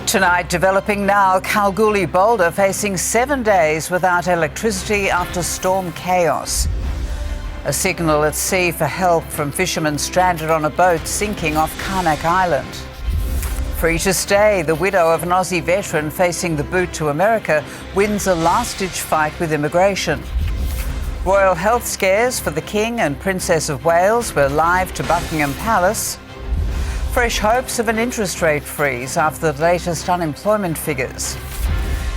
Tonight, developing now, Kalgoorlie-Boulder facing 7 days without electricity after storm chaos. A signal at sea for help from fishermen stranded on a boat sinking off Karnak Island. Free to stay, the widow of an Aussie veteran facing the boot to America wins a last-ditch fight with immigration. Royal health scares for the King and Princess of Wales were live to Buckingham Palace. Fresh hopes of an interest rate freeze after the latest unemployment figures.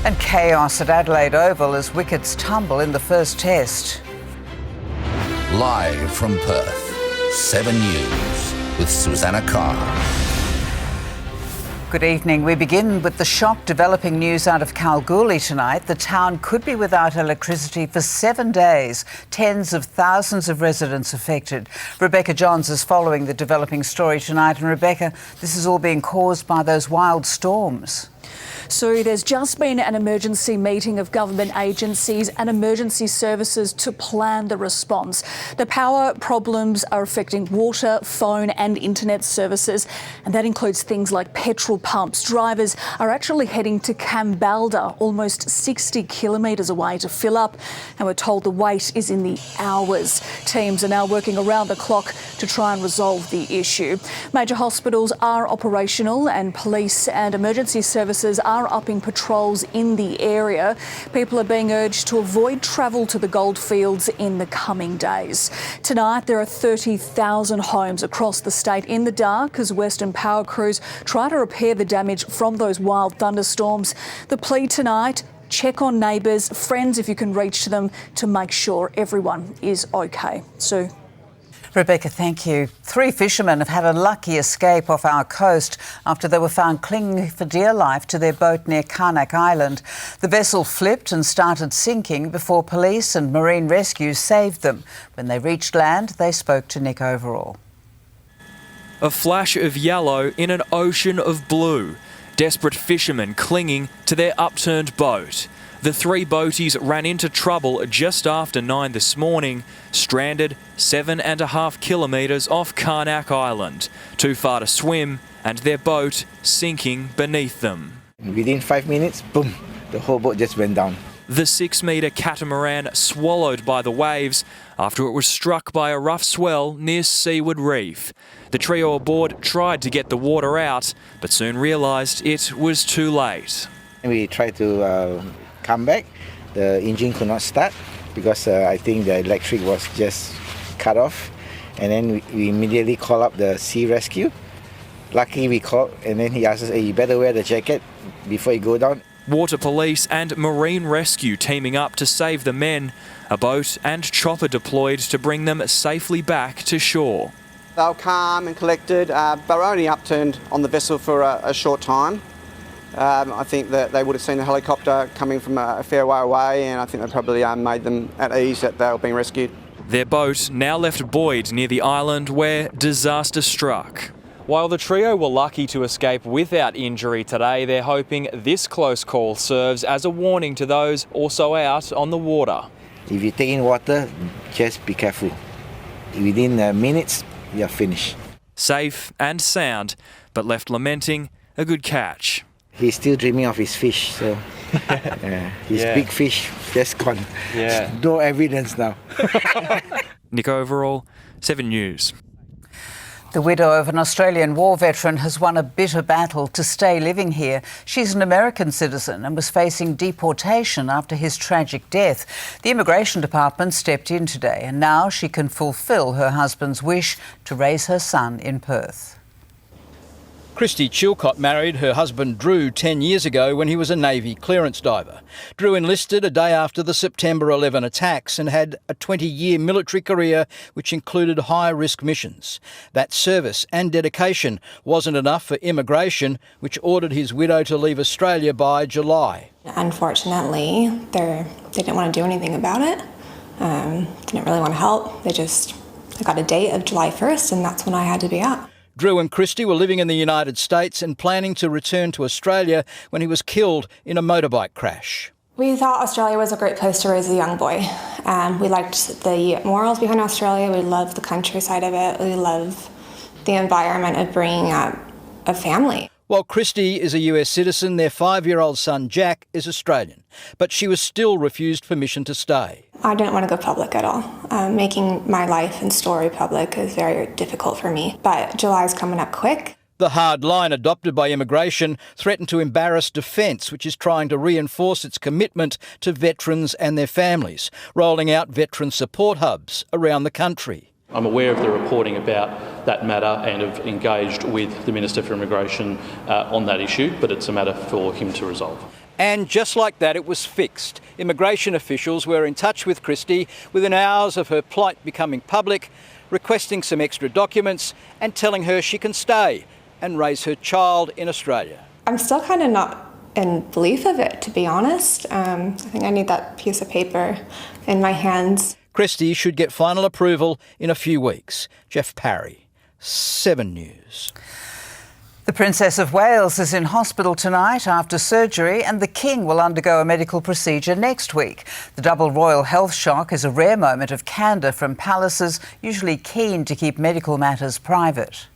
And chaos at Adelaide Oval as wickets tumble in the first test. Live from Perth, 7 News with Susannah Carr. Good evening. We begin with the shock developing news out of Kalgoorlie tonight. The town could be without electricity for 7 days. Tens of thousands of residents affected. Rebecca Johns is following the developing story tonight. And Rebecca, this is all being caused by those wild storms. So there's just been an emergency meeting of government agencies and emergency services to plan the response. The power problems are affecting water, phone and internet services, and that includes things like petrol pumps. Drivers are actually heading to Kambalda, almost 60 kilometres away, to fill up, and we're told the wait is in the hours. Teams are now working around the clock to try and resolve the issue. Major hospitals are operational and police and emergency services are upping patrols in the area. People are being urged to avoid travel to the goldfields in the coming days. Tonight, there are 30,000 homes across the state in the dark as Western Power crews try to repair the damage from those wild thunderstorms. The plea tonight: check on neighbours, friends if you can reach them, to make sure everyone is okay. Sue. Rebecca, thank you. 3 fishermen have had a lucky escape off our coast after they were found clinging for dear life to their boat near Karnak Island. The vessel flipped and started sinking before police and marine rescue saved them. When they reached land, they spoke to Nick Overall. A flash of yellow in an ocean of blue. Desperate fishermen clinging to their upturned boat. The 3 boaties ran into trouble just after 9 this morning, stranded 7.5 kilometres off Karnak Island, too far to swim, and their boat sinking beneath them. Within 5 minutes, boom, the whole boat just went down. The 6-metre catamaran swallowed by the waves after it was struck by a rough swell near Seaward Reef. The trio aboard tried to get the water out, but soon realised it was too late. We tried to come back. The engine could not start because I think the electric was just cut off, and then we immediately called up the sea rescue. Luckily we called, and then he asked us, hey, you better wear the jacket before you go down. Water police and marine rescue teaming up to save the men. A boat and chopper deployed to bring them safely back to shore. They were calm and collected. They were only upturned on the vessel for a short time. I think that they would have seen the helicopter coming from a fair way away, and I think they probably made them at ease that they were being rescued. Their boat now left buoyed near the island where disaster struck. While the trio were lucky to escape without injury today, they're hoping this close call serves as a warning to those also out on the water. If you take in water, just be careful. Within minutes, you're finished. Safe and sound, but left lamenting a good catch. He's still dreaming of his fish, so his big fish just gone. Yeah. No evidence now. Nick Overall, 7 News. The widow of an Australian war veteran has won a bitter battle to stay living here. She's an American citizen and was facing deportation after his tragic death. The Immigration Department stepped in today, and now she can fulfil her husband's wish to raise her son in Perth. Christy Chilcott married her husband Drew 10 years ago when he was a Navy clearance diver. Drew enlisted a day after the September 11 attacks and had a 20-year military career which included high-risk missions. That service and dedication wasn't enough for immigration, which ordered his widow to leave Australia by July. Unfortunately, they didn't want to do anything about it. Didn't really want to help. They got a date of July 1st, and that's when I had to be out. Drew and Christy were living in the United States and planning to return to Australia when he was killed in a motorbike crash. We thought Australia was a great place to raise a young boy. We liked the morals behind Australia. We loved the countryside of it. We loved the environment of bringing up a family. While Christy is a US citizen, their 5-year-old son Jack is Australian, but she was still refused permission to stay. I didn't want to go public at all. Making my life and story public is very difficult for me, but July's coming up quick. The hard line adopted by immigration threatened to embarrass Defence, which is trying to reinforce its commitment to veterans and their families, rolling out veteran support hubs around the country. I'm aware of the reporting about that matter and have engaged with the Minister for Immigration on that issue, but it's a matter for him to resolve. And just like that, it was fixed. Immigration officials were in touch with Christy within hours of her plight becoming public, requesting some extra documents and telling her she can stay and raise her child in Australia. I'm still kind of not in belief of it, to be honest. I think I need that piece of paper in my hands. Christy should get final approval in a few weeks. Jeff Parry, 7 News. The Princess of Wales is in hospital tonight after surgery, and the King will undergo a medical procedure next week. The double royal health shock is a rare moment of candour from palaces usually keen to keep medical matters private.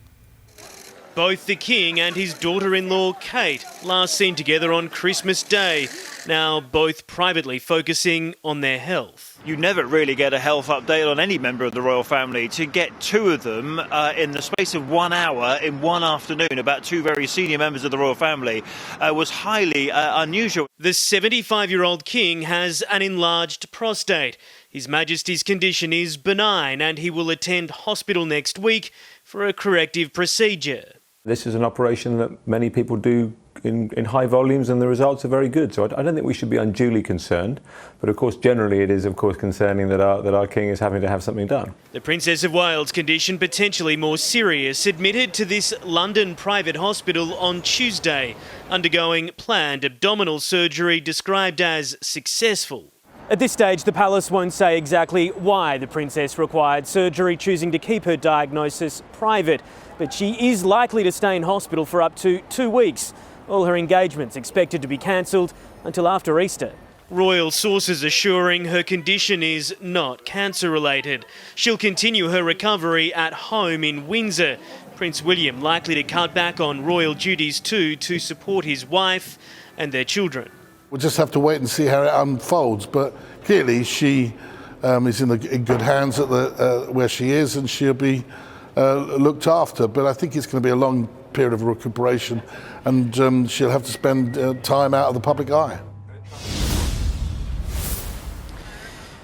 Both the King and his daughter-in-law Kate last seen together on Christmas Day, now both privately focusing on their health. You never really get a health update on any member of the royal family. To get two of them in the space of 1 hour in one afternoon, about two very senior members of the royal family, was highly unusual. The 75-year-old King has an enlarged prostate. His Majesty's condition is benign and he will attend hospital next week for a corrective procedure. This is an operation that many people do in high volumes, and the results are very good. So I don't think we should be unduly concerned. But of course, generally it is of course concerning that our King is having to have something done. The Princess of Wales' condition potentially more serious, admitted to this London private hospital on Tuesday, undergoing planned abdominal surgery described as successful. At this stage, the palace won't say exactly why the princess required surgery, choosing to keep her diagnosis private. But she is likely to stay in hospital for up to 2 weeks. All her engagements expected to be cancelled until after Easter. Royal sources assuring her condition is not cancer-related. She'll continue her recovery at home in Windsor. Prince William likely to cut back on royal duties too to support his wife and their children. We'll just have to wait and see how it unfolds, but clearly she is in good hands at where she is, and she'll be looked after. But I think it's going to be a long period of recuperation, and she'll have to spend time out of the public eye.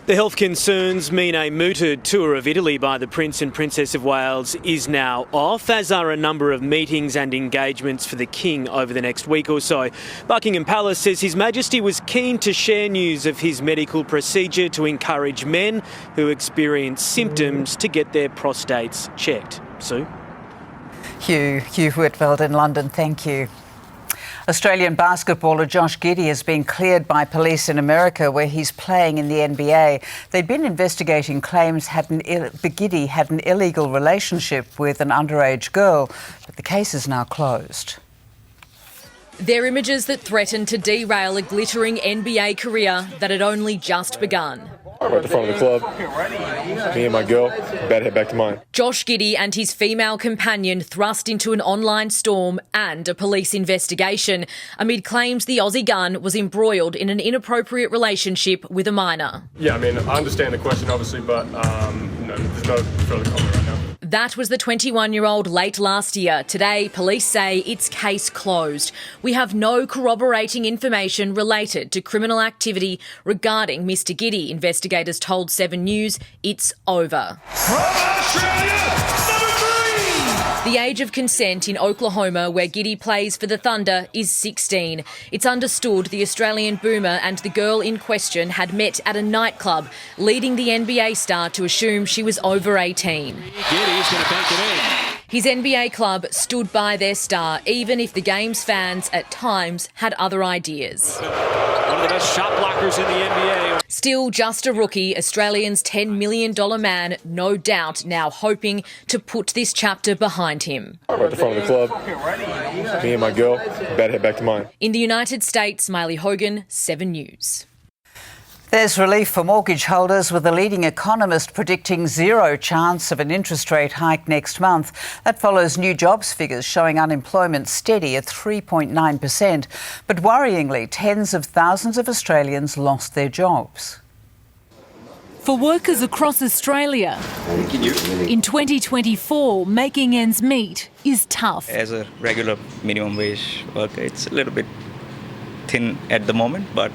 The health concerns mean a mooted tour of Italy by the Prince and Princess of Wales is now off, as are a number of meetings and engagements for the King over the next week or so. Buckingham Palace says His Majesty was keen to share news of his medical procedure to encourage men who experience symptoms to get their prostates checked. Sue? Hugh Whitfield in London, thank you. Australian basketballer Josh Giddy has been cleared by police in America, where he's playing in the NBA. They'd been investigating claims Giddy had an illegal relationship with an underage girl, but the case is now closed. They're images that threaten to derail a glittering NBA career that had only just begun. We're at the front of the club, me and my girl, about to head back to mine. Josh Giddy and his female companion thrust into an online storm and a police investigation amid claims the Aussie gun was embroiled in an inappropriate relationship with a minor. Yeah, I mean, I understand the question, obviously, but no, there's no further comment right now. That was the 21-year-old late last year. Today, police say it's case closed. We have no corroborating information related to criminal activity regarding Mr. Giddy. Investigators told 7 News it's over. From Australia, The age of consent in Oklahoma, where Giddy plays for the Thunder, is 16. It's understood the Australian boomer and the girl in question had met at a nightclub, leading the NBA star to assume she was over 18. Giddy's going to bank it in. His NBA club stood by their star, even if the game's fans at times had other ideas. One of the best shot blockers in the NBA. Still just a rookie, Australians' $10 million man, no doubt now hoping to put this chapter behind him. We're at the front of the club, me and my girl, about to head back to mine. In the United States, Miley Hogan, 7 News. There's relief for mortgage holders, with a leading economist predicting zero chance of an interest rate hike next month. That follows new jobs figures showing unemployment steady at 3.9%. But worryingly, tens of thousands of Australians lost their jobs. For workers across Australia, in 2024, making ends meet is tough. As a regular minimum wage worker, it's a little bit thin at the moment, but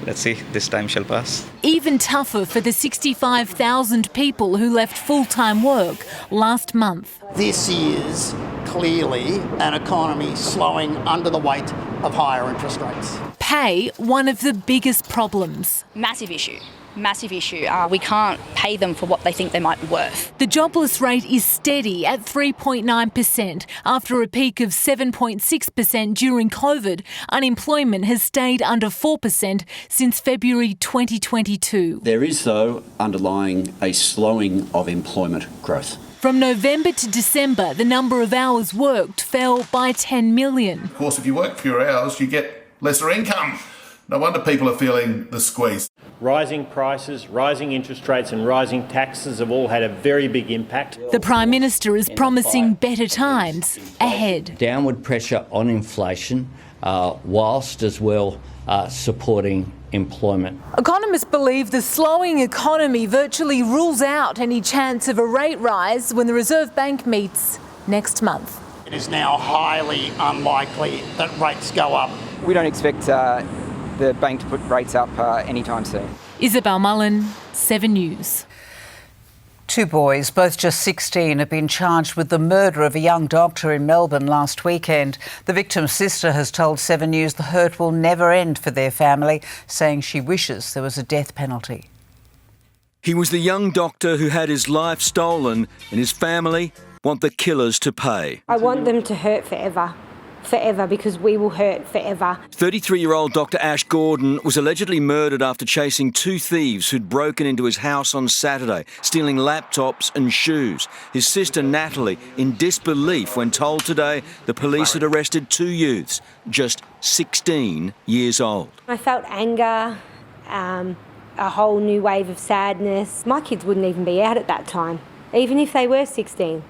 let's see, this time shall pass. Even tougher for the 65,000 people who left full-time work last month. This is clearly an economy slowing under the weight of higher interest rates. Pay, one of the biggest problems. Massive issue. We can't pay them for what they think they might be worth. The jobless rate is steady at 3.9%. After a peak of 7.6% during COVID, unemployment has stayed under 4% since February 2022. There is, though, underlying a slowing of employment growth. From November to December, the number of hours worked fell by 10 million. Of course, if you work fewer hours, you get lesser income. No wonder people are feeling the squeeze. Rising prices, rising interest rates and rising taxes have all had a very big impact. The Prime Minister is promising better times ahead. Downward pressure on inflation, whilst as well supporting employment. Economists believe the slowing economy virtually rules out any chance of a rate rise when the Reserve Bank meets next month. It is now highly unlikely that rates go up. We don't expect the bank to put rates up anytime soon. Isabel Mullen, 7 News. 2 boys, both just 16, have been charged with the murder of a young doctor in Melbourne last weekend. The victim's sister has told 7 News the hurt will never end for their family, saying she wishes there was a death penalty. He was the young doctor who had his life stolen, and his family want the killers to pay. I want them to hurt forever, because we will hurt forever. 33-year-old Dr Ash Gordon was allegedly murdered after chasing 2 thieves who'd broken into his house on Saturday, stealing laptops and shoes. His sister Natalie in disbelief when told today the police had arrested 2 youths, just 16 years old. I felt anger, a whole new wave of sadness. My kids wouldn't even be out at that time, even if they were 16.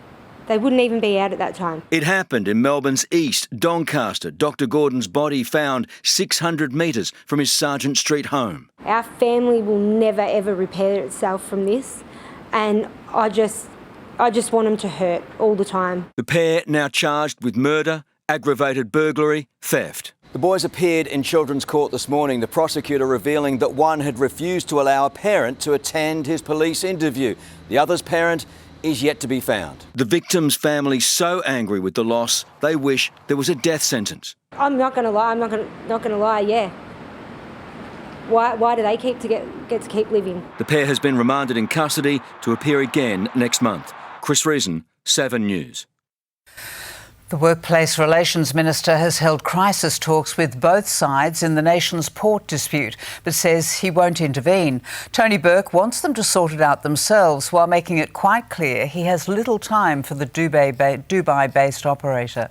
They wouldn't even be out at that time. It happened in Melbourne's East, Doncaster. Dr Gordon's body found 600 metres from his Sargent Street home. Our family will never ever repair itself from this, and I just want them to hurt all the time. The pair now charged with murder, aggravated burglary, theft. The boys appeared in Children's Court this morning, the prosecutor revealing that one had refused to allow a parent to attend his police interview. The other's parent is yet to be found. The victim's family so angry with the loss, they wish there was a death sentence. I'm not going to lie. I'm not going to lie. Yeah. Why do they get to keep living? The pair has been remanded in custody to appear again next month. Chris Reason, 7 News. The Workplace Relations Minister has held crisis talks with both sides in the nation's port dispute, but says he won't intervene. Tony Burke wants them to sort it out themselves, while making it quite clear he has little time for the Dubai-based operator.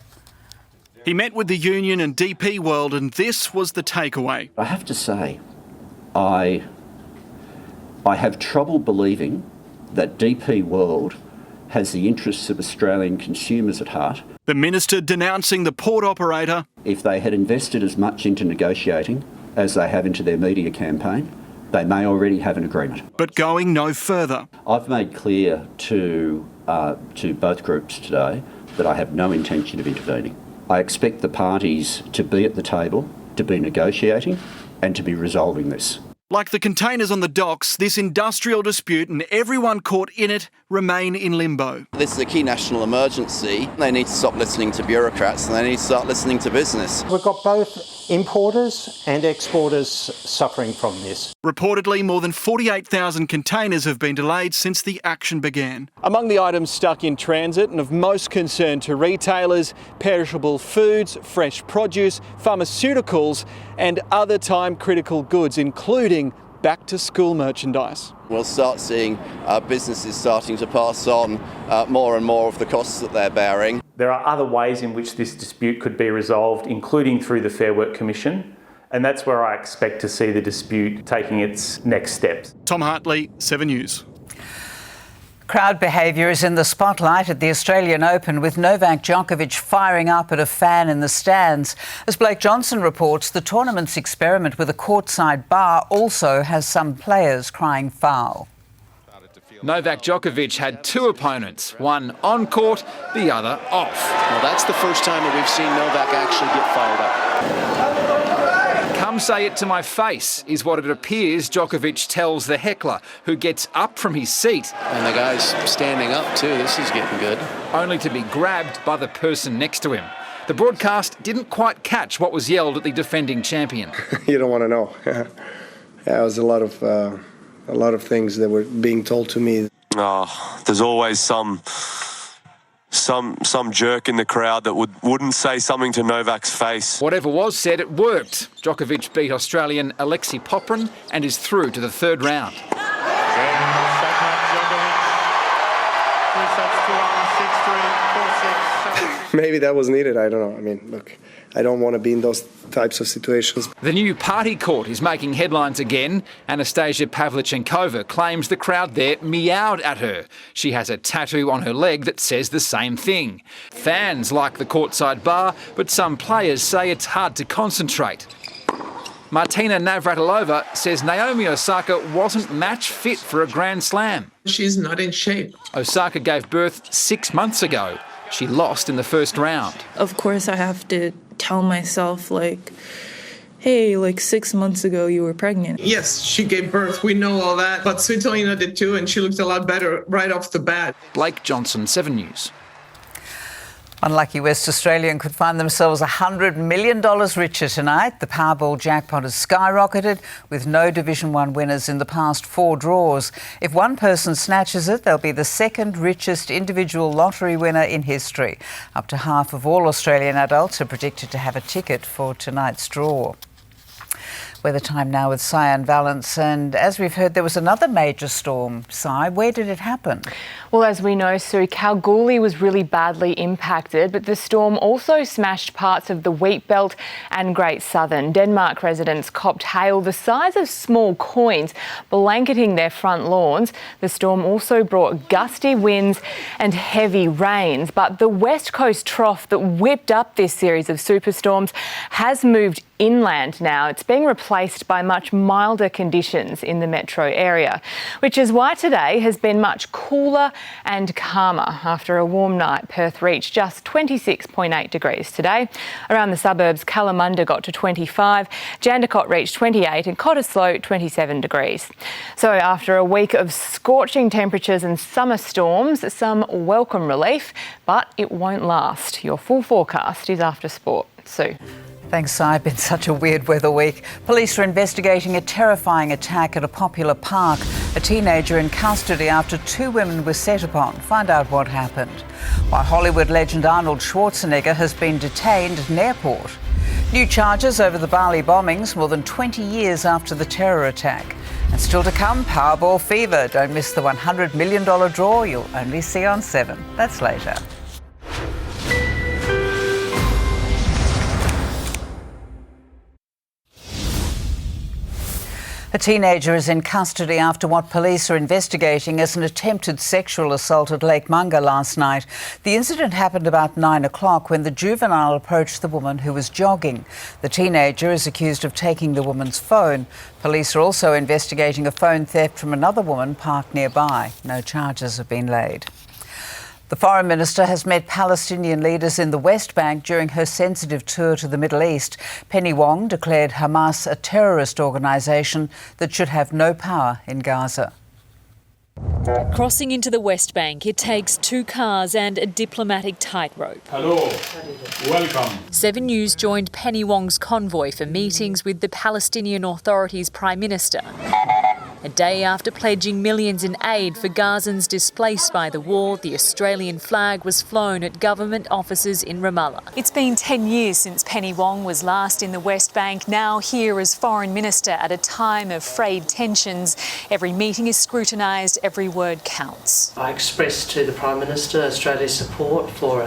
He met with the union and DP World, and this was the takeaway. I have to say, I have trouble believing that DP World has the interests of Australian consumers at heart. The minister denouncing the port operator. If they had invested as much into negotiating as they have into their media campaign, they may already have an agreement. But going no further. I've made clear to both groups today that I have no intention of intervening. I expect the parties to be at the table, to be negotiating and to be resolving this. Like the containers on the docks, this industrial dispute and everyone caught in it remain in limbo. This is a key national emergency. They need to stop listening to bureaucrats and they need to start listening to business. We've got both importers and exporters suffering from this. Reportedly, more than 48,000 containers have been delayed since the action began. Among the items stuck in transit and of most concern to retailers, perishable foods, fresh produce, pharmaceuticals and other time-critical goods, including back-to-school merchandise. We'll start seeing businesses starting to pass on more and more of the costs that they're bearing. There are other ways in which this dispute could be resolved, including through the Fair Work Commission, and that's where I expect to see the dispute taking its next steps. Tom Hartley, 7 News. Crowd behaviour is in the spotlight at the Australian Open, with Novak Djokovic firing up at a fan in the stands. As Blake Johnson reports, the tournament's experiment with a courtside bar also has some players crying foul. Novak Djokovic had two opponents, one on court, the other off. Well, that's the first time that we've seen Novak actually get fired up. Come say it to my face, is what it appears Djokovic tells the heckler, who gets up from his seat. And the guy's standing up too, this is getting good. Only to be grabbed by the person next to him. The broadcast didn't quite catch what was yelled at the defending champion. You don't want to know. Yeah, it was a lot of things that were being told to me. Oh, there's always some jerk in the crowd that wouldn't say something to Novak's face. Whatever was said, it worked. Djokovic beat Australian Alexei Poprin and is through to the third round. Maybe that was needed, I don't know. I mean, look, I don't want to be in those types of situations. The new party court is making headlines again. Anastasia Pavlyuchenkova claims the crowd there meowed at her. She has a tattoo on her leg that says the same thing. Fans like the courtside bar, but some players say it's hard to concentrate. Martina Navratilova says Naomi Osaka wasn't match fit for a Grand Slam. She's not in shape. Osaka gave birth 6 months ago. She lost in the first round. Of course, I have to tell myself, hey, 6 months ago you were pregnant. Yes, she gave birth. We know all that. But Svitolina did too, and she looked a lot better right off the bat. Blake Johnson, 7 News. Unlucky West Australian could find themselves $100 million richer tonight. The Powerball jackpot has skyrocketed, with no Division 1 winners in the past 4 draws. If one person snatches it, they'll be the second richest individual lottery winner in history. Up to half of all Australian adults are predicted to have a ticket for tonight's draw. Weather time now with Syan, Vallence, and as we've heard, there was another major storm. Sy, where did it happen? Well, as we know, Sue, Kalgoorlie was really badly impacted, but the storm also smashed parts of the Wheat Belt and Great Southern. Denmark residents copped hail the size of small coins blanketing their front lawns. The storm also brought gusty winds and heavy rains, but the West Coast trough that whipped up this series of superstorms has moved inland now. It's being replaced by much milder conditions in the metro area, which is why today has been much cooler and calmer. After a warm night, Perth reached just 26.8 degrees today. Around the suburbs, Kalamunda got to 25, Jandakot reached 28 and Cottesloe 27 degrees. So after a week of scorching temperatures and summer storms, some welcome relief, but it won't last. Your full forecast is after sport. Sue. Thanks, Sy. Been such a weird weather week. Police are investigating a terrifying attack at a popular park. A teenager in custody after 2 women were set upon. Find out what happened. While Hollywood legend Arnold Schwarzenegger has been detained at an airport. New charges over the Bali bombings more than 20 years after the terror attack. And still to come, Powerball fever. Don't miss the $100 million draw you'll only see on 7. That's later. A teenager is in custody after what police are investigating as an attempted sexual assault at Lake Munga last night. The incident happened about 9 o'clock when the juvenile approached the woman who was jogging. The teenager is accused of taking the woman's phone. Police are also investigating a phone theft from another woman parked nearby. No charges have been laid. The Foreign Minister has met Palestinian leaders in the West Bank during her sensitive tour to the Middle East. Penny Wong declared Hamas a terrorist organisation that should have no power in Gaza. Crossing into the West Bank, it takes 2 cars and a diplomatic tightrope. Hello, welcome. 7 News joined Penny Wong's convoy for meetings with the Palestinian Authority's Prime Minister. A day after pledging millions in aid for Gazans displaced by the war, the Australian flag was flown at government offices in Ramallah. It's been 10 years since Penny Wong was last in the West Bank, now here as Foreign Minister at a time of frayed tensions. Every meeting is scrutinised, every word counts. I expressed to the Prime Minister Australia's support for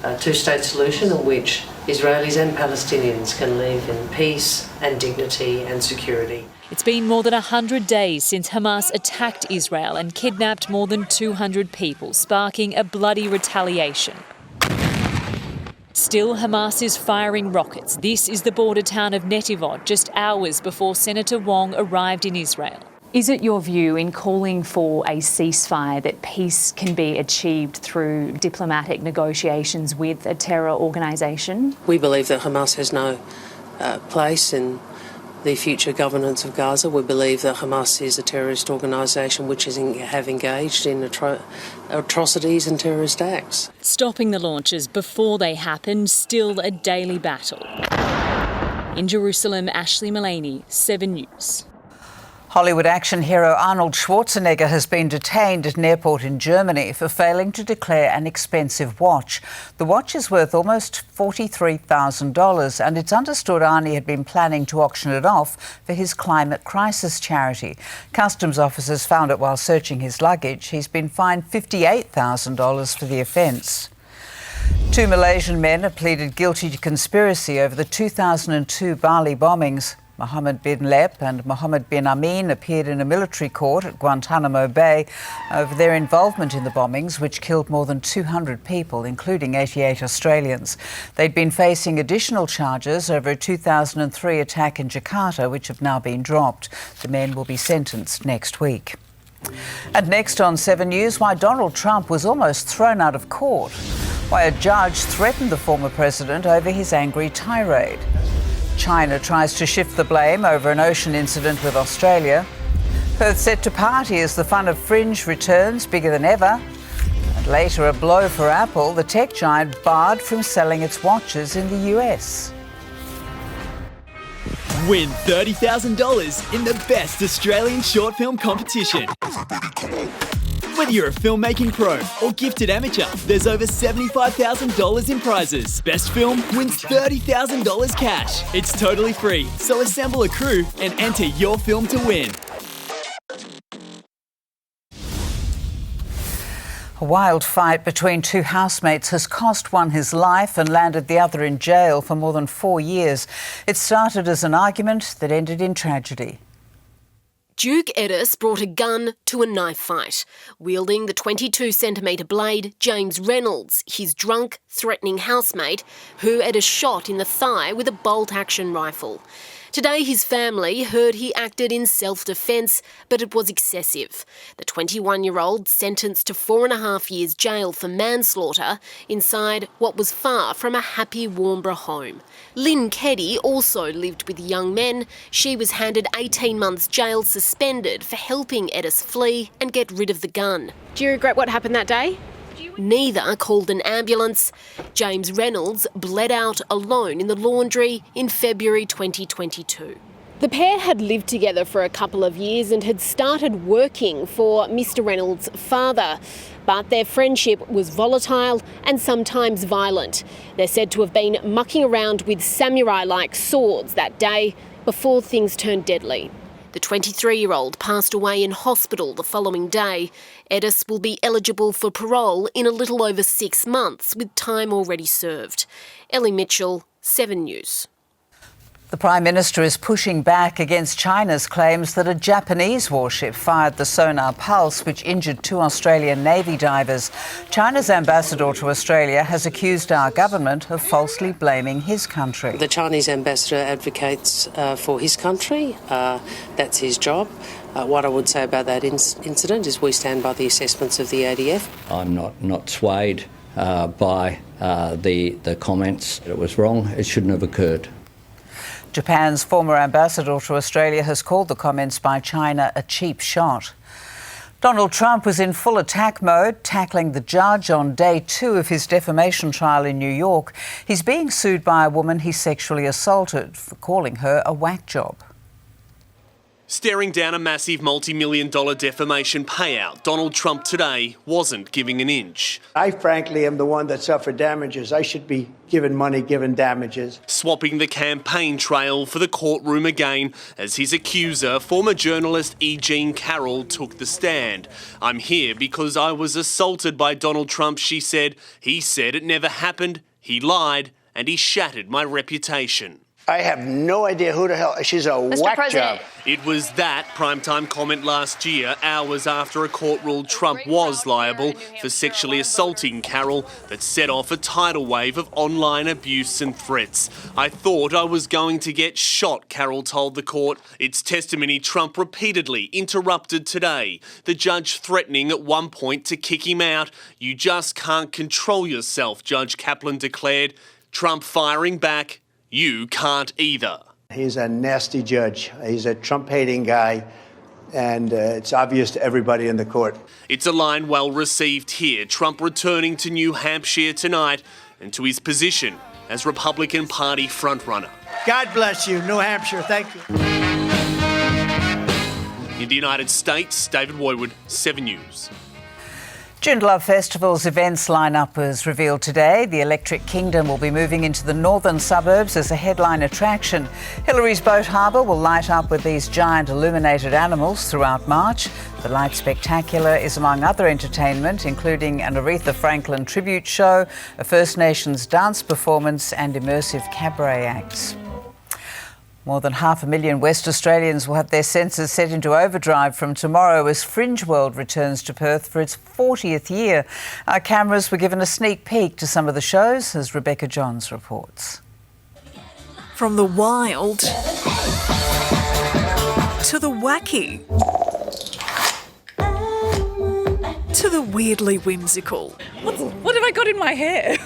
a two-state solution in which Israelis and Palestinians can live in peace and dignity and security. It's been more than 100 days since Hamas attacked Israel and kidnapped more than 200 people, sparking a bloody retaliation. Still, Hamas is firing rockets. This is the border town of Netivot, just hours before Senator Wong arrived in Israel. Is it your view in calling for a ceasefire that peace can be achieved through diplomatic negotiations with a terror organisation? We believe that Hamas has no place in the future governance of Gaza. We believe that Hamas is a terrorist organisation which have engaged in atrocities and terrorist acts. Stopping the launches before they happen, still a daily battle. In Jerusalem, Ashley Mullaney, 7 News. Hollywood action hero Arnold Schwarzenegger has been detained at an airport in Germany for failing to declare an expensive watch. The watch is worth almost $43,000 and it's understood Arnie had been planning to auction it off for his climate crisis charity. Customs officers found it while searching his luggage. He's been fined $58,000 for the offence. 2 Malaysian men have pleaded guilty to conspiracy over the 2002 Bali bombings. Mohammed bin Lep and Mohammed bin Amin appeared in a military court at Guantanamo Bay over their involvement in the bombings, which killed more than 200 people, including 88 Australians. They'd been facing additional charges over a 2003 attack in Jakarta, which have now been dropped. The men will be sentenced next week. And next on 7 News, why Donald Trump was almost thrown out of court, why a judge threatened the former president over his angry tirade. China tries to shift the blame over an ocean incident with Australia. Perth set to party as the fun of Fringe returns bigger than ever. And later, a blow for Apple, the tech giant barred from selling its watches in the US. Win $30,000 in the best Australian short film competition. Whether you're a filmmaking pro or gifted amateur, there's over $75,000 in prizes. Best film wins $30,000 cash. It's totally free, so assemble a crew and enter your film to win. A wild fight between 2 housemates has cost one his life and landed the other in jail for more than 4 years. It started as an argument that ended in tragedy. Duke Edis brought a gun to a knife fight. Wielding the 22-centimetre blade, James Reynolds, his drunk, threatening housemate, who Edis shot in the thigh with a bolt-action rifle. Today his family heard he acted in self-defence, but it was excessive. The 21-year-old sentenced to 4.5 years jail for manslaughter inside what was far from a happy Warnbro home. Lynn Keddy also lived with young men. She was handed 18 months jail suspended for helping Edis flee and get rid of the gun. Do you regret what happened that day? Neither called an ambulance. James Reynolds bled out alone in the laundry in February 2022. The pair had lived together for a couple of years and had started working for Mr. Reynolds' father. But their friendship was volatile and sometimes violent. They're said to have been mucking around with samurai-like swords that day before things turned deadly. The 23-year-old passed away in hospital the following day. Edis will be eligible for parole in a little over 6 months, with time already served. Ellie Mitchell, 7 News. The Prime Minister is pushing back against China's claims that a Japanese warship fired the sonar pulse which injured 2 Australian Navy divers. China's ambassador to Australia has accused our government of falsely blaming his country. The Chinese ambassador advocates for his country. That's his job. What I would say about that incident is we stand by the assessments of the ADF. I'm not swayed by the comments. It was wrong. It shouldn't have occurred. Japan's former ambassador to Australia has called the comments by China a cheap shot. Donald Trump was in full attack mode, tackling the judge on day 2 of his defamation trial in New York. He's being sued by a woman he sexually assaulted for calling her a whack job. Staring down a massive multi-million-dollar defamation payout, Donald Trump today wasn't giving an inch. I frankly am the one that suffered damages. I should be given money, given damages. Swapping the campaign trail for the courtroom again as his accuser, former journalist E. Jean Carroll, took the stand. I'm here because I was assaulted by Donald Trump, she said. He said it never happened, he lied, and he shattered my reputation. I have no idea who the hell. She's a whack job. It was that primetime comment last year, hours after a court ruled Trump was liable for sexually assaulting Carroll, that set off a tidal wave of online abuse and threats. I thought I was going to get shot, Carroll told the court. It's testimony Trump repeatedly interrupted today. The judge threatening at one point to kick him out. You just can't control yourself, Judge Kaplan declared. Trump firing back. You can't either. He's a nasty judge. He's a Trump-hating guy, and it's obvious to everybody in the court. It's a line well received here. Trump returning to New Hampshire tonight and to his position as Republican Party frontrunner. God bless you, New Hampshire. Thank you. In the United States, David Woywood, 7 News. Joondalup Festival's events lineup was revealed today. The Electric Kingdom will be moving into the northern suburbs as a headline attraction. Hillary's Boat Harbour will light up with these giant illuminated animals throughout March. The Light Spectacular is among other entertainment, including an Aretha Franklin tribute show, a First Nations dance performance and immersive cabaret acts. More than 500,000 West Australians will have their senses set into overdrive from tomorrow as Fringe World returns to Perth for its 40th year. Our cameras were given a sneak peek to some of the shows, as Rebecca Johns reports. From the wild to the wacky to the weirdly whimsical. What have I got in my hair?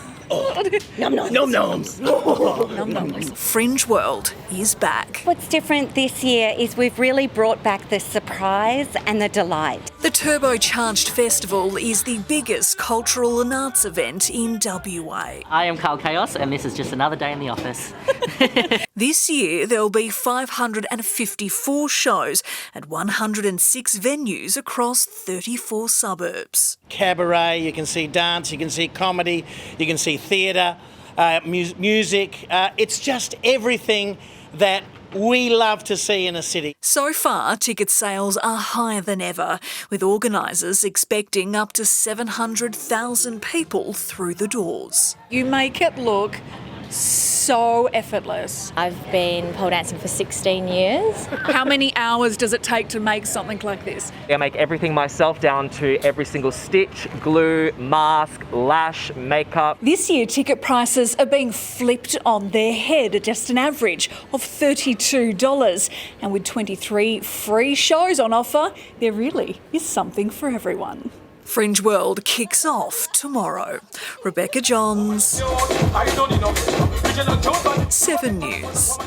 Fringe World is back. What's different this year is we've really brought back the surprise and the delight. The turbocharged festival is the biggest cultural and arts event in WA. I am Carl Chaos, and this is just another day in the office. This year there'll be 554 shows at 106 venues across 34 suburbs. Cabaret, you can see dance, you can see comedy, you can see theatre, music. It's just everything that we love to see in a city. So far, ticket sales are higher than ever, with organisers expecting up to 700,000 people through the doors. You make it look so effortless. I've been pole dancing for 16 years. How many hours does it take to make something like this? I make everything myself, down to every single stitch, glue, mask, lash, makeup. This year, ticket prices are being flipped on their head at just an average of $32. And with 23 free shows on offer, there really is something for everyone. Fringe World kicks off tomorrow. Rebecca Johns, 7 News.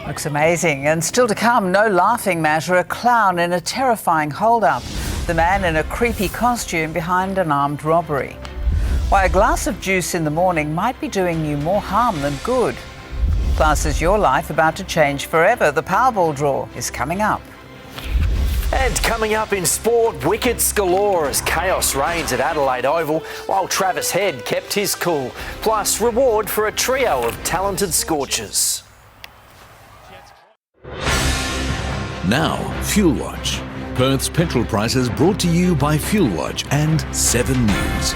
Looks amazing. And still to come, no laughing matter, a clown in a terrifying hold-up. The man in a creepy costume behind an armed robbery. Why a glass of juice in the morning might be doing you more harm than good. Plus, is your life about to change forever? The Powerball draw is coming up. And coming up in sport, wickets galore as chaos reigns at Adelaide Oval, while Travis Head kept his cool. Plus, reward for a trio of talented Scorches. Now, Fuel Watch. Perth's petrol prices brought to you by Fuel Watch and 7 News.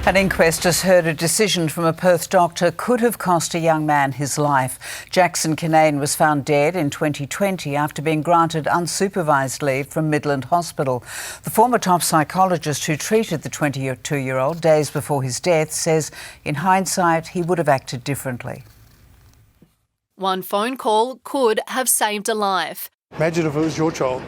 An inquest has heard a decision from a Perth doctor could have cost a young man his life. Jackson Kinane was found dead in 2020 after being granted unsupervised leave from Midland Hospital. The former top psychologist who treated the 22-year-old days before his death says, in hindsight, he would have acted differently. One phone call could have saved a life. Imagine if it was your child,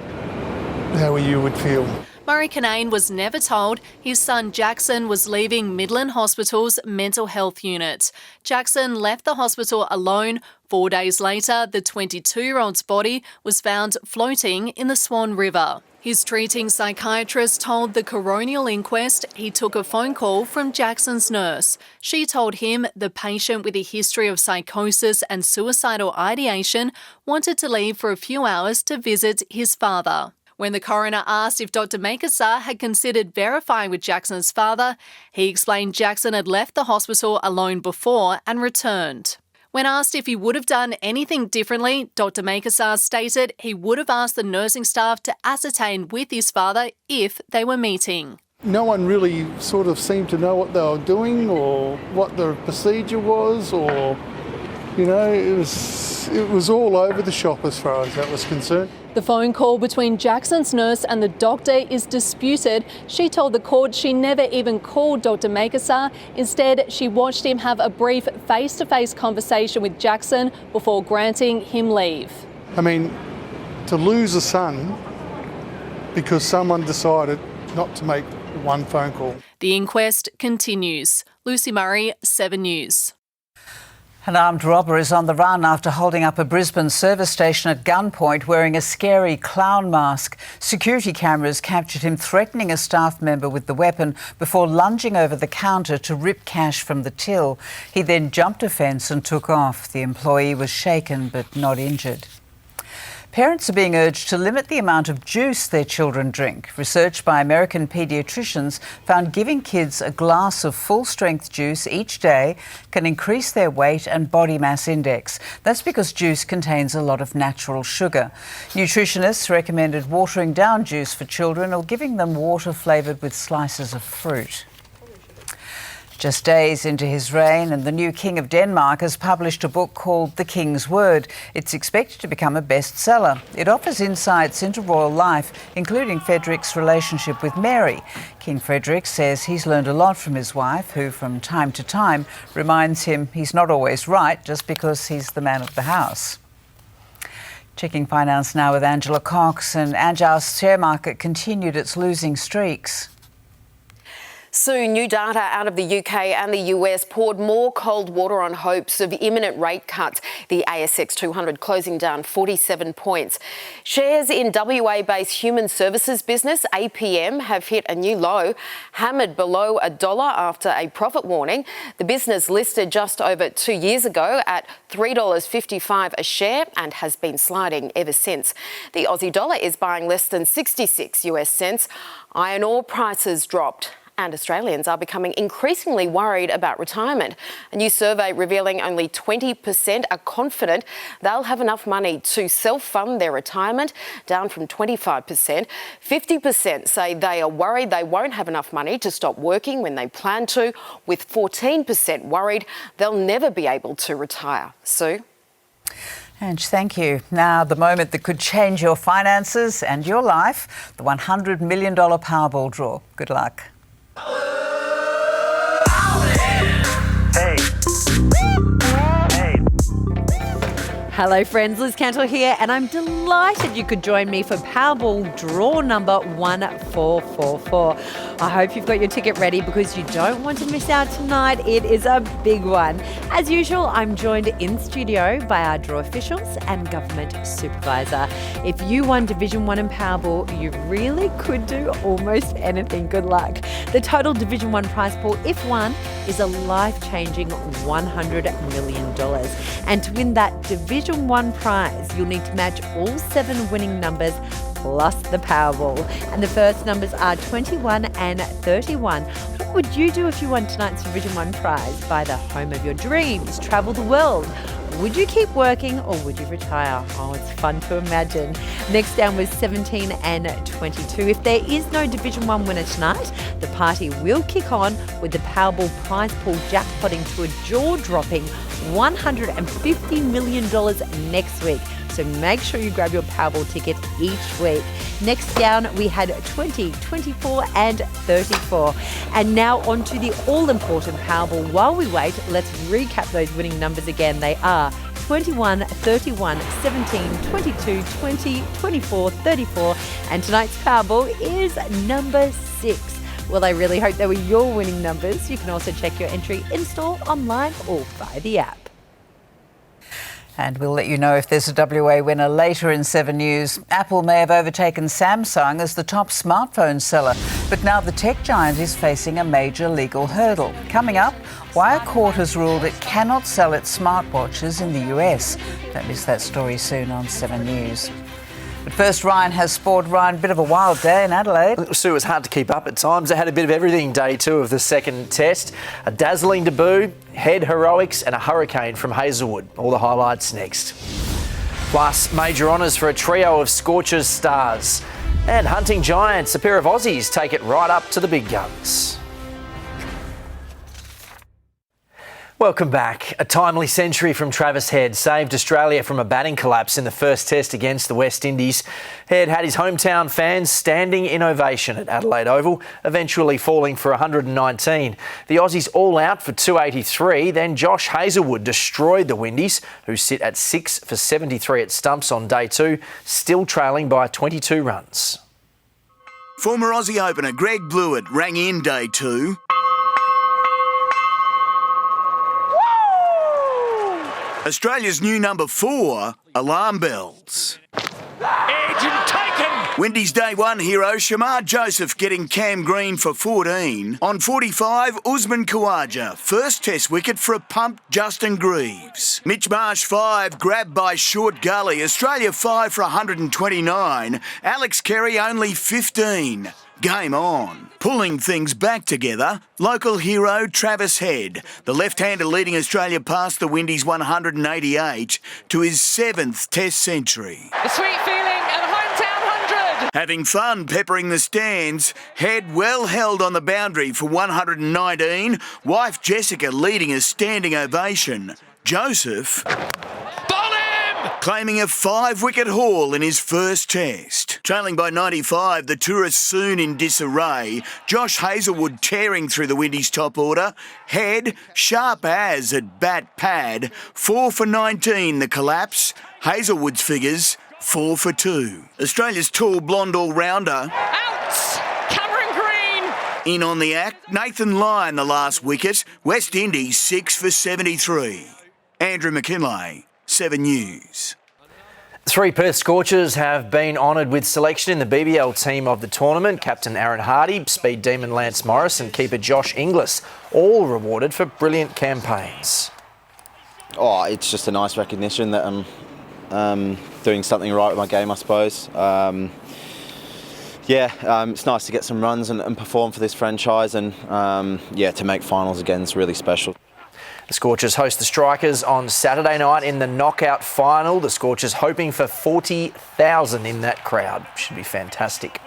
how you would feel. Murray Kinane was never told his son Jackson was leaving Midland Hospital's mental health unit. Jackson left the hospital alone. 4 days later, the 22-year-old's body was found floating in the Swan River. His treating psychiatrist told the coronial inquest he took a phone call from Jackson's nurse. She told him the patient with a history of psychosis and suicidal ideation wanted to leave for a few hours to visit his father. When the coroner asked if Dr. Makasar had considered verifying with Jackson's father, he explained Jackson had left the hospital alone before and returned. When asked if he would have done anything differently, Dr. Makasar stated he would have asked the nursing staff to ascertain with his father if they were meeting. No one really sort of seemed to know what they were doing or what the procedure was, or, you know, it was all over the shop as far as that was concerned. The phone call between Jackson's nurse and the doctor is disputed. She told the court she never even called Dr. Makasar. Instead, she watched him have a brief face-to-face conversation with Jackson before granting him leave. I mean, to lose a son because someone decided not to make one phone call. The inquest continues. Lucy Murray, 7 News. An armed robber is on the run after holding up a Brisbane service station at gunpoint wearing a scary clown mask. Security cameras captured him threatening a staff member with the weapon before lunging over the counter to rip cash from the till. He then jumped a fence and took off. The employee was shaken but not injured. Parents are being urged to limit the amount of juice their children drink. Research by American paediatricians found giving kids a glass of full-strength juice each day can increase their weight and body mass index. That's because juice contains a lot of natural sugar. Nutritionists recommended watering down juice for children or giving them water flavoured with slices of fruit. Just days into his reign, and the new King of Denmark has published a book called The King's Word. It's expected to become a bestseller. It offers insights into royal life, including Frederic's relationship with Mary. King Frederick says he's learned a lot from his wife, who from time to time reminds him he's not always right just because he's the man of the house. Checking finance now with Angela Cox, and our share market continued its losing streaks. Soon, new data out of the UK and the US poured more cold water on hopes of imminent rate cuts. The ASX 200 closing down 47 points. Shares in WA-based human services business APM have hit a new low, hammered below $1 after a profit warning. The business listed just over 2 years ago at $3.55 a share and has been sliding ever since. The Aussie dollar is buying less than 66 US cents. Iron ore prices dropped. And Australians are becoming increasingly worried about retirement. A new survey revealing only 20% are confident they'll have enough money to self-fund their retirement, down from 25%. 50% say they are worried they won't have enough money to stop working when they plan to, with 14% worried they'll never be able to retire. Sue? Ange, thank you. Now, the moment that could change your finances and your life, the $100 million Powerball draw. Good luck. Hello friends, Liz Cantor here, and I'm delighted you could join me for Powerball draw number 1444. I hope you've got your ticket ready because you don't want to miss out tonight. It is a big one. As usual, I'm joined in studio by our draw officials and government supervisor. If you won Division 1 in Powerball, you really could do almost anything. Good luck. The total Division 1 prize pool, if won, is a life-changing $100 million. And to win that Division 1 prize, you'll need to match all 7 winning numbers plus the Powerball. And the first numbers are 21 and 31. What would you do if you won tonight's Division 1 prize? Buy the home of your dreams, travel the world. Would you keep working or would you retire? Oh, it's fun to imagine. Next down was 17 and 22. If there is no Division 1 winner tonight, the party will kick on with the Powerball prize pool jackpotting to a jaw-dropping $150 million next week. So make sure you grab your Powerball ticket each week. Next down, we had 20, 24 and 34. And now on to the all-important Powerball. While we wait, let's recap those winning numbers again. They are 21, 31, 17, 22, 20, 24, 34. And tonight's Powerball is number 6. Well, I really hope they were your winning numbers. You can also check your entry in-store, online or via the app. And we'll let you know if there's a WA winner later in 7 News. Apple may have overtaken Samsung as the top smartphone seller, but now the tech giant is facing a major legal hurdle. Coming up, why a court has ruled it cannot sell its smartwatches in the US. Don't miss that story soon on 7 News. But first, Ryan has sport. Ryan, bit of a wild day in Adelaide. Sue, was hard to keep up at times. They had a bit of everything day 2 of the second test. A dazzling debut, head heroics and a hurricane from Hazelwood. All the highlights next. Plus, major honours for a trio of Scorches stars. And hunting giants, a pair of Aussies take it right up to the big guns. Welcome back. A timely century from Travis Head saved Australia from a batting collapse in the first test against the West Indies. Head had his hometown fans standing in ovation at Adelaide Oval, eventually falling for 119. The Aussies all out for 283. Then Josh Hazlewood destroyed the Windies, who sit at 6 for 73 at stumps on day 2, still trailing by 22 runs. Former Aussie opener Greg Blewett rang in day 2. Australia's new number 4, alarm bells. Edge and taken! Windies day 1 hero Shamar Joseph getting Cam Green for 14. On 45, Usman Khawaja, first test wicket for a pumped Justin Greaves. Mitch Marsh 5, grabbed by Short Gully. Australia 5 for 129. Alex Carey only 15. Game on. Pulling things back together, local hero Travis Head, the left-hander leading Australia past the Windies 188 to his 7th Test century. The sweet feeling of hometown 100. Having fun peppering the stands, Head well held on the boundary for 119, wife Jessica leading a standing ovation. Joseph claiming a 5-wicket haul in his first test. Trailing by 95, the tourists soon in disarray. Josh Hazlewood tearing through the Windies' top order. Head sharp as at bat pad. 4 for 19 the collapse. Hazlewood's figures 4 for 2. Australia's tall blonde all-rounder Out! Cameron Green! in on the act. Nathan Lyon the last wicket. West Indies 6 for 73. Andrew McKinlay, 7 News. 3 Perth Scorches have been honoured with selection in the BBL team of the tournament. Captain Aaron Hardy, speed demon Lance Morris and keeper Josh Inglis, all rewarded for brilliant campaigns. Oh, it's just a nice recognition that I'm doing something right with my game, I suppose. It's nice to get some runs and perform for this franchise, and to make finals again is really special. The Scorchers host the Strikers on Saturday night in the knockout final. The Scorchers hoping for 40,000 in that crowd. Should be fantastic.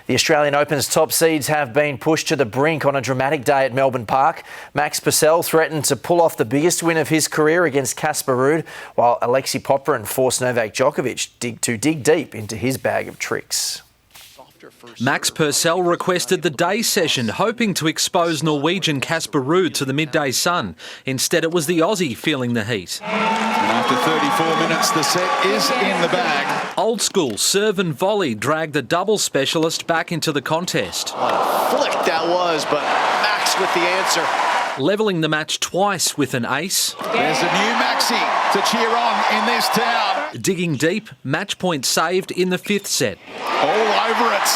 The Australian Open's top seeds have been pushed to the brink on a dramatic day at Melbourne Park. Max Purcell threatened to pull off the biggest win of his career against Casper Ruud, while Alexei Popyrin forced Novak Djokovic to dig deep into his bag of tricks. Max Purcell requested the day session, hoping to expose Norwegian Casper Ruud to the midday sun. Instead, it was the Aussie feeling the heat. And after 34 minutes, the set is in the bag. Old school serve and volley dragged the double specialist back into the contest. What a flick that was, but Max with the answer. Levelling the match twice with an ace. There's a new Maxi to cheer on in this town. Digging deep, match point saved in the 5th set. All over it.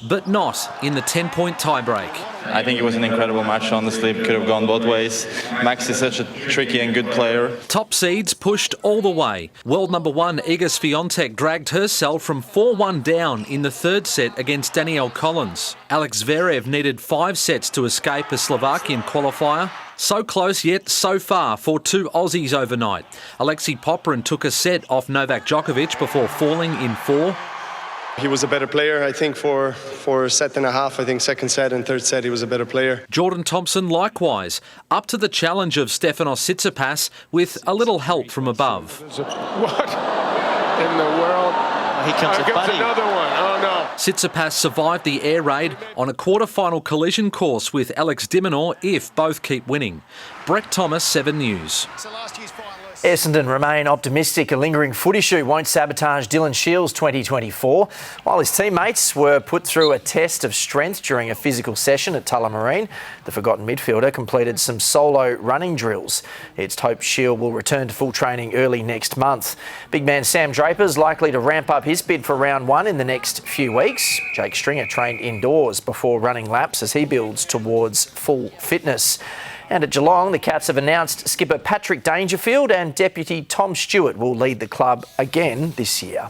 But not in the 10-point tiebreak. I think it was an incredible match, honestly. It could have gone both ways. Max is such a tricky and good player. Top seeds pushed all the way. World number 1 Iga Swiatek dragged herself from 4-1 down in the 3rd set against Danielle Collins. Alex Zverev needed 5 sets to escape a Slovakian qualifier. So close yet so far for 2 Aussies overnight. Alexei Popyrin took a set off Novak Djokovic before falling in 4. He was a better player, I think, for a set and a half. I think second set and third set he was a better player. Jordan Thompson likewise, up to the challenge of Stefanos Tsitsipas with a little help from above. What in the world? He comes Here comes another one. Oh no. Tsitsipas survived the air raid on a quarter-final collision course with Alex de Minaur if both keep winning. Brett Thomas, 7 News. Essendon remain optimistic a lingering foot issue won't sabotage Dylan Shields' 2024. While his teammates were put through a test of strength during a physical session at Tullamarine, the forgotten midfielder completed some solo running drills. It's hoped Shield will return to full training early next month. Big man Sam Draper's likely to ramp up his bid for round 1 in the next few weeks. Jake Stringer trained indoors before running laps as he builds towards full fitness. And at Geelong, the Cats have announced skipper Patrick Dangerfield and deputy Tom Stewart will lead the club again this year.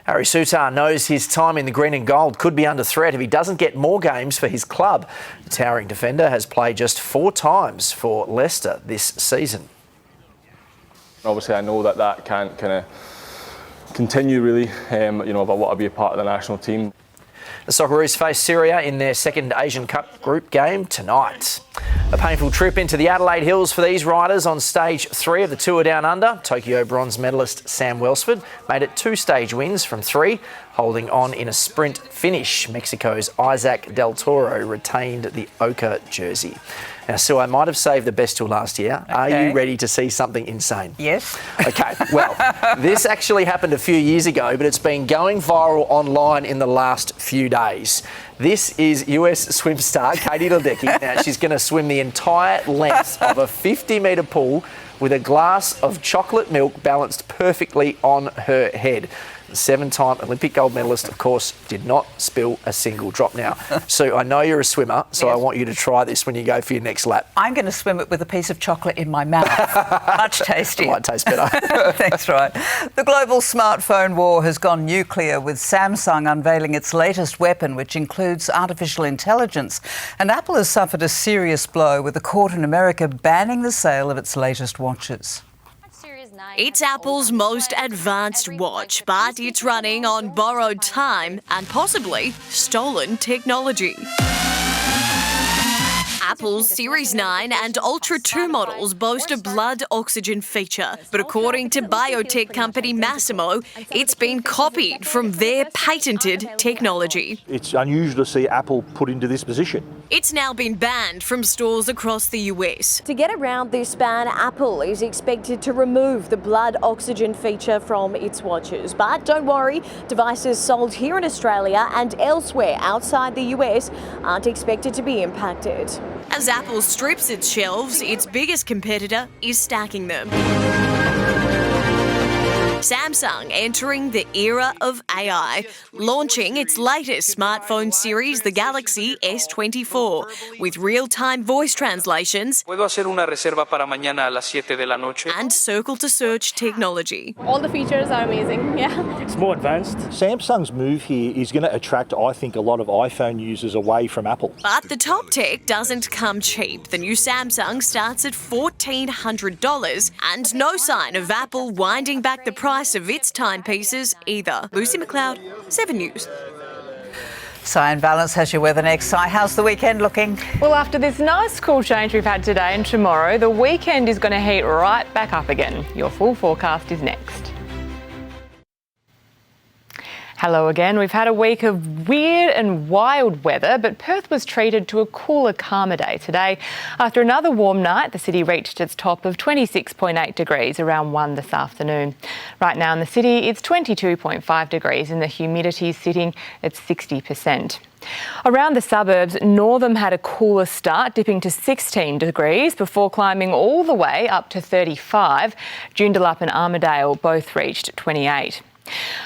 Harry Souttar knows his time in the green and gold could be under threat if he doesn't get more games for his club. The towering defender has played just 4 times for Leicester this season. Obviously, I know that can't kind of continue really, if I want to be a part of the national team. The Socceroos face Syria in their second Asian Cup group game tonight. A painful trip into the Adelaide Hills for these riders on stage 3 of the Tour Down Under. Tokyo bronze medalist Sam Welsford made it 2 stage wins from 3, holding on in a sprint finish. Mexico's Isaac Del Toro retained the ochre jersey. Now, Sue, I might have saved the best till last year. Okay. Are you ready to see something insane? Yes. Okay, well, this actually happened a few years ago, but it's been going viral online in the last few days. This is US swim star Katie Ledecky. Now, she's going to swim the entire length of a 50-metre pool with a glass of chocolate milk balanced perfectly on her head. The 7-time Olympic gold medalist, of course, did not spill a single drop. Now, Sue, I know you're a swimmer, so yes. I want you to try this when you go for your next lap. I'm going to swim it with a piece of chocolate in my mouth. Much tastier. It might taste better. That's right. The global smartphone war has gone nuclear, with Samsung unveiling its latest weapon, which includes artificial intelligence. And Apple has suffered a serious blow, with a court in America banning the sale of its latest watches. It's Apple's most advanced watch, but it's running on borrowed time and possibly stolen technology. Apple's Series 9 and Ultra 2 models boast a blood oxygen feature, but according to biotech company Massimo, it's been copied from their patented technology. It's unusual to see Apple put into this position. It's now been banned from stores across the US. To get around this ban, Apple is expected to remove the blood oxygen feature from its watches. But don't worry, devices sold here in Australia and elsewhere outside the US aren't expected to be impacted. As Apple strips its shelves, its biggest competitor is stacking them. Samsung entering the era of AI, launching its latest smartphone series, the Galaxy S24, with real-time voice translations and circle-to-search technology. All the features are amazing, yeah. It's more advanced. Samsung's move here is going to attract, I think, a lot of iPhone users away from Apple. But the top tech doesn't come cheap. The new Samsung starts at $1,400 and no sign of Apple winding back the price of its timepieces either. Lucy McLeod, 7 News. Syan, Vallence has your weather next. Syan, how's the weekend looking? Well, after this nice cool change we've had today and tomorrow, the weekend is going to heat right back up again. Your full forecast is next. Hello again. We've had a week of weird and wild weather, but Perth was treated to a cooler, calmer day today. After another warm night, the city reached its top of 26.8 degrees around 1 this afternoon. Right now in the city, it's 22.5 degrees and the humidity is sitting at 60%. Around the suburbs, Northam had a cooler start, dipping to 16 degrees before climbing all the way up to 35. Joondalup and Armidale both reached 28.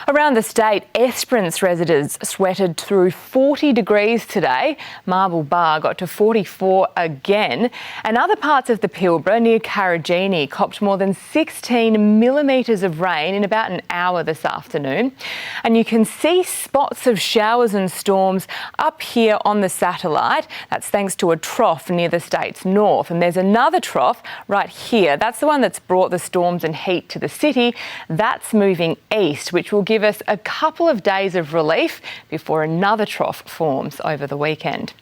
Around the state, Esperance residents sweated through 40 degrees today. Marble Bar got to 44 again. And other parts of the Pilbara near Karragini copped more than 16 millimetres of rain in about an hour this afternoon. And you can see spots of showers and storms up here on the satellite. That's thanks to a trough near the state's north. And there's another trough right here. That's the one that's brought the storms and heat to the city. That's moving east, which will give us a couple of days of relief before another trough forms over the weekend.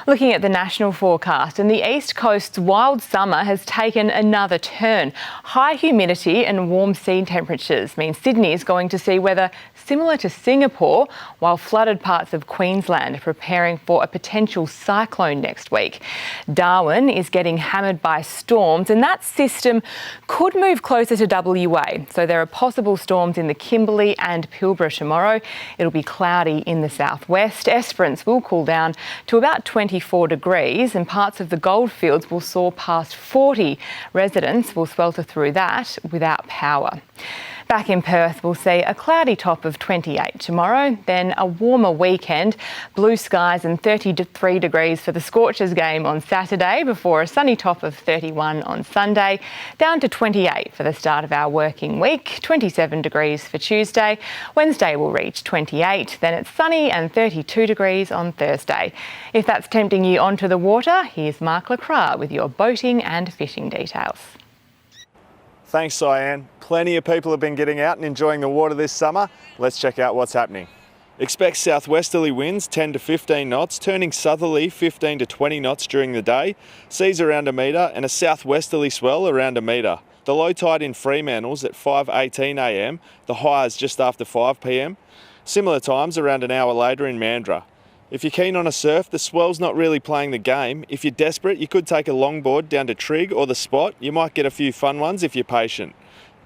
Looking at the national forecast, and the East Coast's wild summer has taken another turn. High humidity and warm sea temperatures mean Sydney is going to see weather similar to Singapore, while flooded parts of Queensland are preparing for a potential cyclone next week. Darwin is getting hammered by storms, and that system could move closer to WA. So there are possible storms in the Kimberley and Pilbara tomorrow. It'll be cloudy in the southwest. Esperance will cool down to about 24 degrees, and parts of the goldfields will soar past 40. Residents will swelter through that without power. Back in Perth, we'll see a cloudy top of 28 tomorrow, then a warmer weekend, blue skies and 33 degrees for the Scorches game on Saturday before a sunny top of 31 on Sunday, down to 28 for the start of our working week, 27 degrees for Tuesday. Wednesday will reach 28, then it's sunny and 32 degrees on Thursday. If that's tempting you onto the water, here's Mark LaCroix with your boating and fishing details. Thanks, Syan. Plenty of people have been getting out and enjoying the water this summer. Let's check out what's happening. Expect southwesterly winds 10 to 15 knots, turning southerly 15 to 20 knots during the day, seas around a metre and a southwesterly swell around a metre. The low tide in Fremantle's at 5:18am, the high is just after 5pm. Similar times around an hour later in Mandurah. If you're keen on a surf, the swell's not really playing the game. If you're desperate, you could take a longboard down to Trig or the Spot. You might get a few fun ones if you're patient.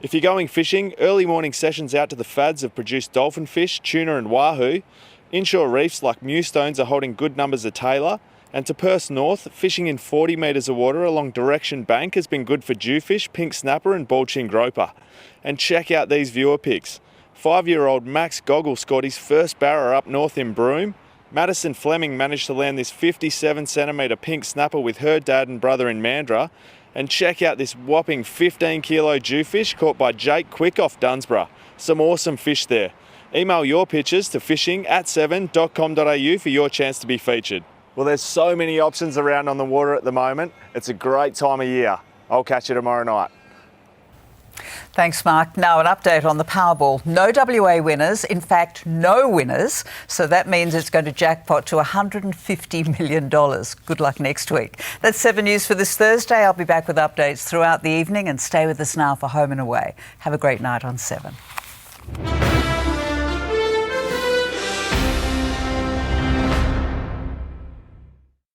If you're going fishing, early morning sessions out to the Fads have produced dolphin fish, tuna and wahoo. Inshore reefs like Mewstones are holding good numbers of tailor. And to Perth's north, fishing in 40 metres of water along Direction Bank has been good for jewfish, pink snapper and ball-chin groper. And check out these viewer pics. 5-year-old Max Goggle scored his first barra up north in Broome. Madison Fleming managed to land this 57cm pink snapper with her dad and brother in Mandurah. And check out this whopping 15kg jewfish caught by Jake Quick off Dunsborough. Some awesome fish there. Email your pictures to fishing@7.com.au for your chance to be featured. Well, there's so many options around on the water at the moment. It's a great time of year. I'll catch you tomorrow night. Thanks, Mark. Now an update on the Powerball. No WA winners, in fact, no winners. So that means it's going to jackpot to $150 million. Good luck next week. That's 7 News for this Thursday. I'll be back with updates throughout the evening and stay with us now for Home and Away. Have a great night on 7.